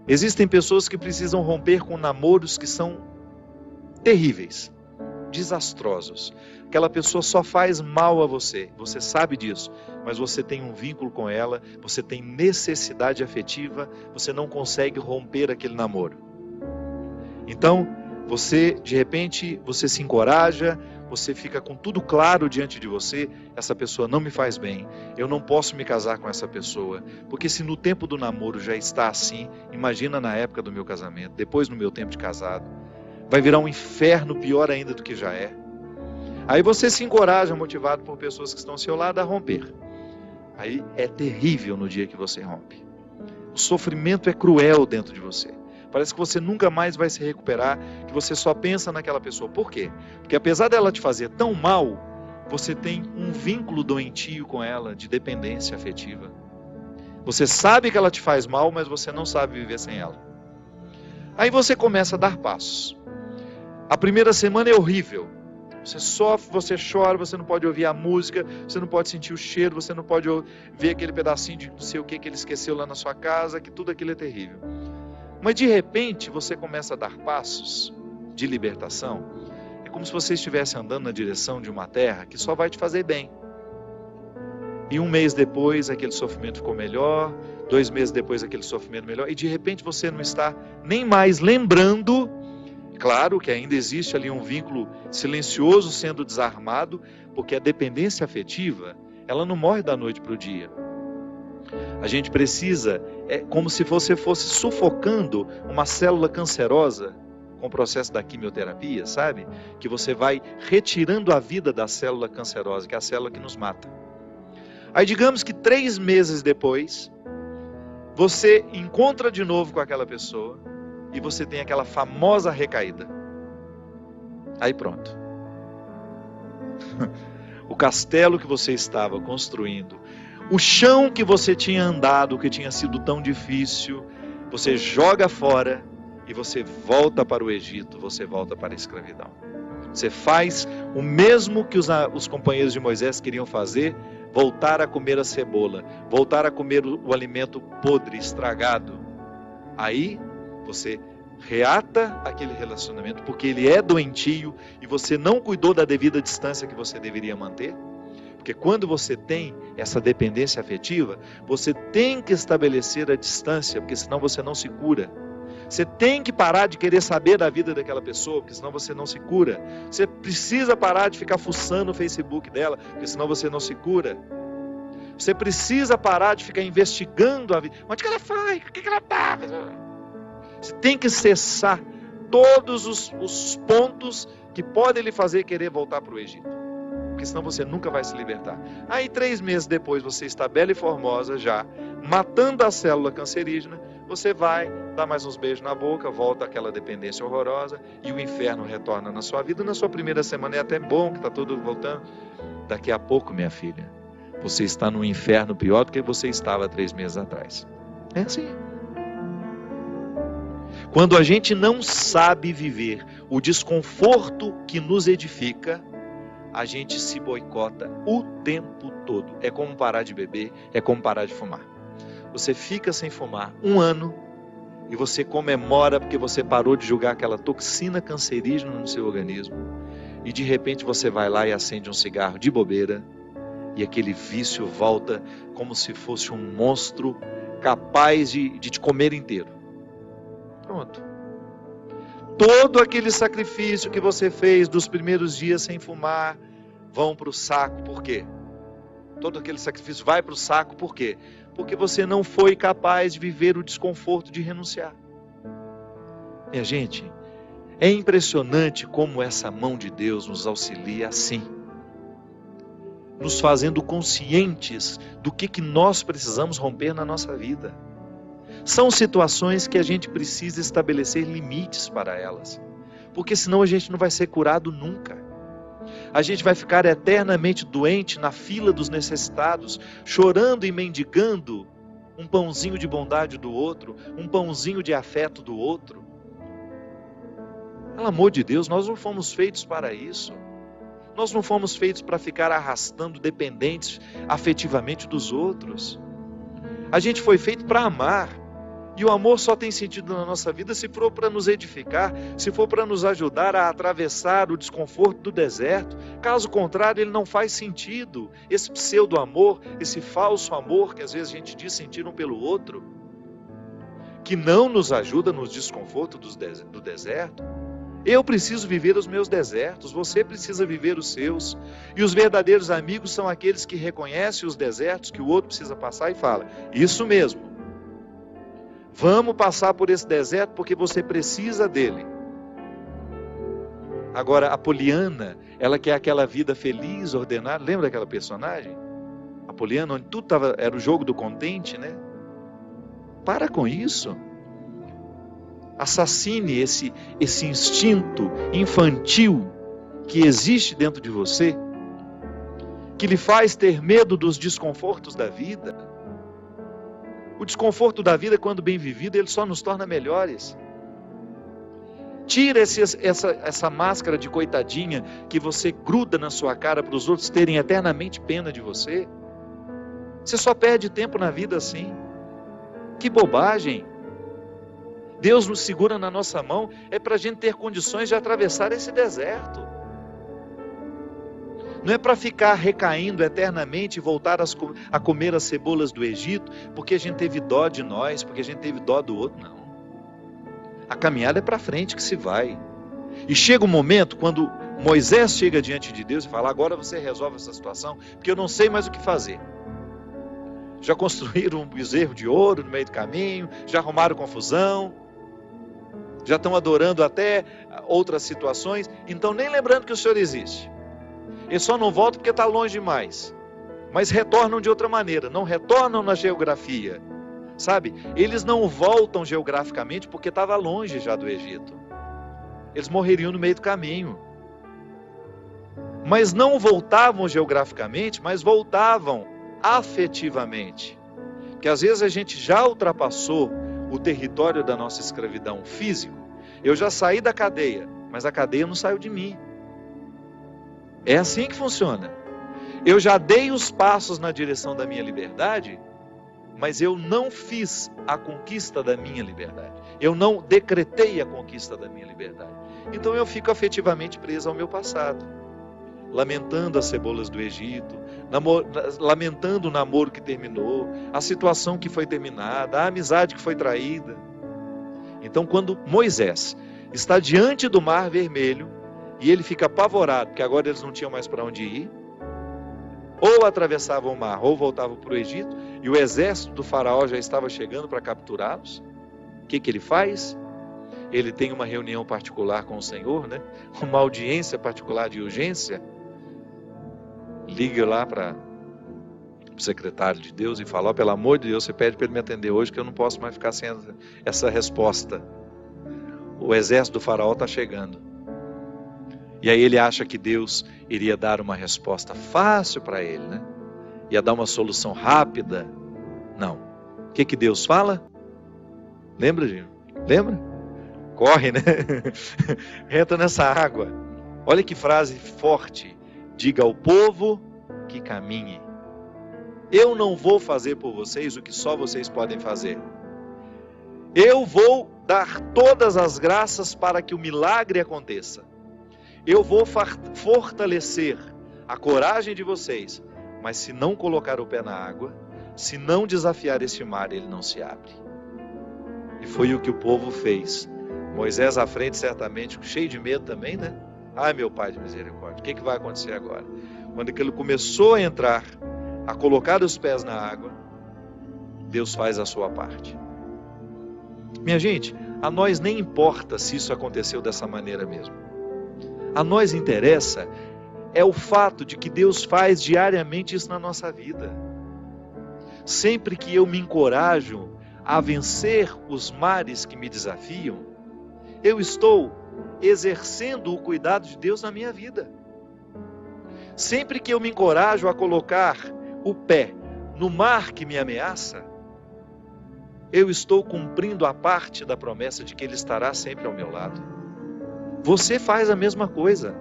Existem pessoas que precisam romper com namoros que são terríveis, desastrosos. Aquela pessoa só faz mal a você, você sabe disso, mas você tem um vínculo com ela, você tem necessidade afetiva, você não consegue romper aquele namoro. Então, você, de repente, você se encoraja, você fica com tudo claro diante de você, essa pessoa não me faz bem, eu não posso me casar com essa pessoa, porque se no tempo do namoro já está assim, imagina na época do meu casamento, depois no meu tempo de casado, vai virar um inferno pior ainda do que já é. Aí você se encoraja, motivado por pessoas que estão ao seu lado, a romper. Aí é terrível no dia que você rompe. O sofrimento é cruel dentro de você. Parece que você nunca mais vai se recuperar, que você só pensa naquela pessoa. Por quê? Porque apesar dela te fazer tão mal, você tem um vínculo doentio com ela, de dependência afetiva. Você sabe que ela te faz mal, mas você não sabe viver sem ela. Aí você começa a dar passos. A primeira semana é horrível. Você sofre, você chora, você não pode ouvir a música, você não pode sentir o cheiro, você não pode ver aquele pedacinho de não sei o que ele esqueceu lá na sua casa, que tudo aquilo é terrível. Mas de repente você começa a dar passos de libertação. É como se você estivesse andando na direção de uma terra que só vai te fazer bem. E um mês depois aquele sofrimento ficou melhor, 2 meses depois aquele sofrimento melhor, e de repente você não está nem mais lembrando. Claro que ainda existe ali um vínculo silencioso sendo desarmado, porque a dependência afetiva, ela não morre da noite para o dia. A gente precisa, é como se você fosse sufocando uma célula cancerosa com o processo da quimioterapia, sabe? Que você vai retirando a vida da célula cancerosa, que é a célula que nos mata. Aí digamos que 3 meses depois, você encontra de novo com aquela pessoa e você tem aquela famosa recaída. Aí pronto. O castelo que você estava construindo, o chão que você tinha andado, que tinha sido tão difícil, você joga fora e você volta para o Egito, você volta para a escravidão. Você faz o mesmo que os companheiros de Moisés queriam fazer, voltar a comer a cebola, voltar a comer o alimento podre, estragado. Aí você reata aquele relacionamento, porque ele é doentio e você não cuidou da devida distância que você deveria manter. Porque quando você tem essa dependência afetiva, você tem que estabelecer a distância, porque senão você não se cura. Você tem que parar de querer saber da vida daquela pessoa, porque senão você não se cura. Você precisa parar de ficar fuçando o Facebook dela, porque senão você não se cura. Você precisa parar de ficar investigando a vida. Onde que ela foi? O que ela está? Você tem que cessar todos os pontos que podem lhe fazer querer voltar para o Egito. Porque senão você nunca vai se libertar. Aí 3 meses depois você está bela e formosa já, matando a célula cancerígena, você vai dar mais uns beijos na boca, volta àquela dependência horrorosa e o inferno retorna na sua vida. Na sua primeira semana é até bom que está tudo voltando. Daqui a pouco, minha filha, você está num inferno pior do que você estava 3 meses atrás. É assim. Quando a gente não sabe viver o desconforto que nos edifica, a gente se boicota o tempo todo. É como parar de beber, é como parar de fumar. Você fica sem fumar 1 ano e você comemora porque você parou de jogar aquela toxina cancerígena no seu organismo. E de repente você vai lá e acende um cigarro de bobeira e aquele vício volta como se fosse um monstro capaz de te comer inteiro. Pronto. Todo aquele sacrifício que você fez dos primeiros dias sem fumar vão para o saco. Por quê? Todo aquele sacrifício vai para o saco. Por quê? Porque você não foi capaz de viver o desconforto de renunciar. Minha gente, é impressionante como essa mão de Deus nos auxilia assim, nos fazendo conscientes do que nós precisamos romper na nossa vida. São situações que a gente precisa estabelecer limites para elas, porque senão a gente não vai ser curado nunca. A gente vai ficar eternamente doente na fila dos necessitados, chorando e mendigando um pãozinho de bondade do outro, um pãozinho de afeto do outro. Pelo amor de Deus, nós não fomos feitos para isso. Nós não fomos feitos para ficar arrastando dependentes afetivamente dos outros. A gente foi feito para amar. E o amor só tem sentido na nossa vida se for para nos edificar, se for para nos ajudar a atravessar o desconforto do deserto. Caso contrário, ele não faz sentido. Esse pseudo-amor, esse falso amor que às vezes a gente diz sentir um pelo outro, que não nos ajuda nos desconfortos do deserto. Eu preciso viver os meus desertos, você precisa viver os seus. E os verdadeiros amigos são aqueles que reconhecem os desertos que o outro precisa passar e fala: isso mesmo. Vamos passar por esse deserto porque você precisa dele. Agora, a Poliana, ela quer aquela vida feliz, ordenada. Lembra daquela personagem? A Poliana, onde tudo era o jogo do contente, né? Para com isso. Assassine esse instinto infantil que existe dentro de você, que lhe faz ter medo dos desconfortos da vida. O desconforto da vida, quando bem vivido, ele só nos torna melhores. Tira essa máscara de coitadinha que você gruda na sua cara para os outros terem eternamente pena de você. Você só perde tempo na vida assim. Que bobagem! Deus nos segura na nossa mão é para a gente ter condições de atravessar esse deserto. Não é para ficar recaindo eternamente e voltar a comer as cebolas do Egito, porque a gente teve dó de nós, porque a gente teve dó do outro, não. A caminhada é para frente que se vai. E chega um momento quando Moisés chega diante de Deus e fala: agora você resolve essa situação, porque eu não sei mais o que fazer. Já construíram um bezerro de ouro no meio do caminho, já arrumaram confusão, já estão adorando até outras situações, então nem lembrando que o Senhor existe. Eles só não voltam porque está longe demais. Mas retornam de outra maneira. Não retornam na geografia. Sabe? Eles não voltam geograficamente porque estava longe já do Egito. Eles morreriam no meio do caminho. Mas não voltavam geograficamente, mas voltavam afetivamente. Porque às vezes a gente já ultrapassou o território da nossa escravidão físico. Eu já saí da cadeia, mas a cadeia não saiu de mim. É assim que funciona. Eu já dei os passos na direção da minha liberdade, mas eu não fiz a conquista da minha liberdade. Eu não decretei a conquista da minha liberdade. Então eu fico afetivamente preso ao meu passado, lamentando as cebolas do Egito, lamentando o namoro que terminou, a situação que foi terminada, a amizade que foi traída. Então, quando Moisés está diante do Mar Vermelho, e ele fica apavorado, porque agora eles não tinham mais para onde ir. Ou atravessavam o mar, ou voltavam para o Egito, e o exército do faraó já estava chegando para capturá-los. O que ele faz? Ele tem uma reunião particular com o Senhor, né? Uma audiência particular de urgência. Liga lá para o secretário de Deus e fala: pelo amor de Deus, você pede para ele me atender hoje, que eu não posso mais ficar sem essa resposta. O exército do faraó está chegando. E aí ele acha que Deus iria dar uma resposta fácil para ele, né? Ia dar uma solução rápida. Não. O que Deus fala? Lembra, Gino? Lembra? Corre, né? Entra nessa água. Olha que frase forte. Diga ao povo que caminhe. Eu não vou fazer por vocês o que só vocês podem fazer. Eu vou dar todas as graças para que o milagre aconteça. Eu vou fortalecer a coragem de vocês, mas se não colocar o pé na água, se não desafiar este mar, ele não se abre. E foi o que o povo fez. Moisés à frente, certamente, cheio de medo também, né? Ai, meu Pai de misericórdia, o que vai acontecer agora? Quando ele começou a entrar, a colocar os pés na água, Deus faz a sua parte. Minha gente, a nós nem importa se isso aconteceu dessa maneira mesmo. A nós interessa é o fato de que Deus faz diariamente isso na nossa vida. Sempre que eu me encorajo a vencer os mares que me desafiam, eu estou exercendo o cuidado de Deus na minha vida. Sempre que eu me encorajo a colocar o pé no mar que me ameaça, eu estou cumprindo a parte da promessa de que Ele estará sempre ao meu lado. Você faz a mesma coisa.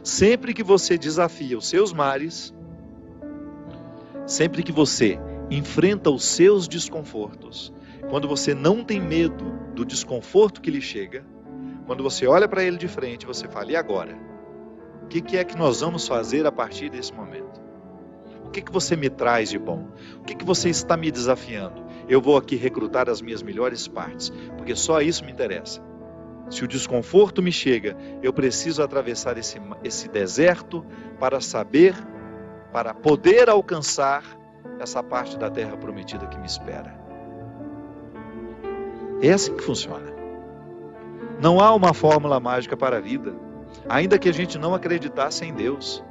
Sempre que você desafia os seus mares, sempre que você enfrenta os seus desconfortos, quando você não tem medo do desconforto que lhe chega, quando você olha para ele de frente, você fala: e agora? O que é que nós vamos fazer a partir desse momento? O que você me traz de bom? O que você está me desafiando? Eu vou aqui recrutar as minhas melhores partes, porque só isso me interessa. Se o desconforto me chega, eu preciso atravessar esse deserto para poder alcançar essa parte da terra prometida que me espera. É assim que funciona. Não há uma fórmula mágica para a vida. Ainda que a gente não acreditasse em Deus,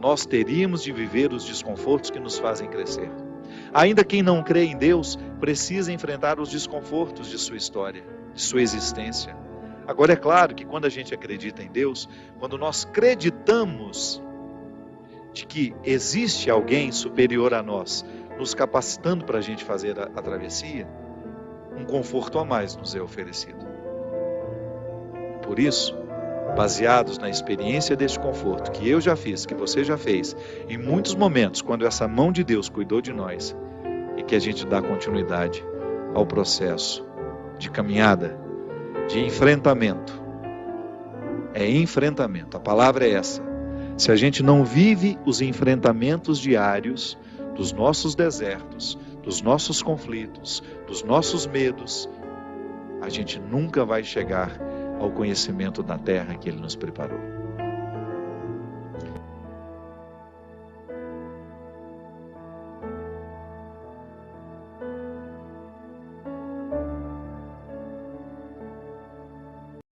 nós teríamos de viver os desconfortos que nos fazem crescer. Ainda quem não crê em Deus precisa enfrentar os desconfortos de sua história, de sua existência. Agora é claro que quando a gente acredita em Deus, quando nós acreditamos de que existe alguém superior a nós, nos capacitando para a gente fazer a travessia, um conforto a mais nos é oferecido. Por isso, baseados na experiência deste conforto que eu já fiz, que você já fez, em muitos momentos, quando essa mão de Deus cuidou de nós, e que a gente dá continuidade ao processo de caminhada, de enfrentamento. É enfrentamento, a palavra é essa. Se a gente não vive os enfrentamentos diários dos nossos desertos, dos nossos conflitos, dos nossos medos, a gente nunca vai chegar ao conhecimento da terra que Ele nos preparou.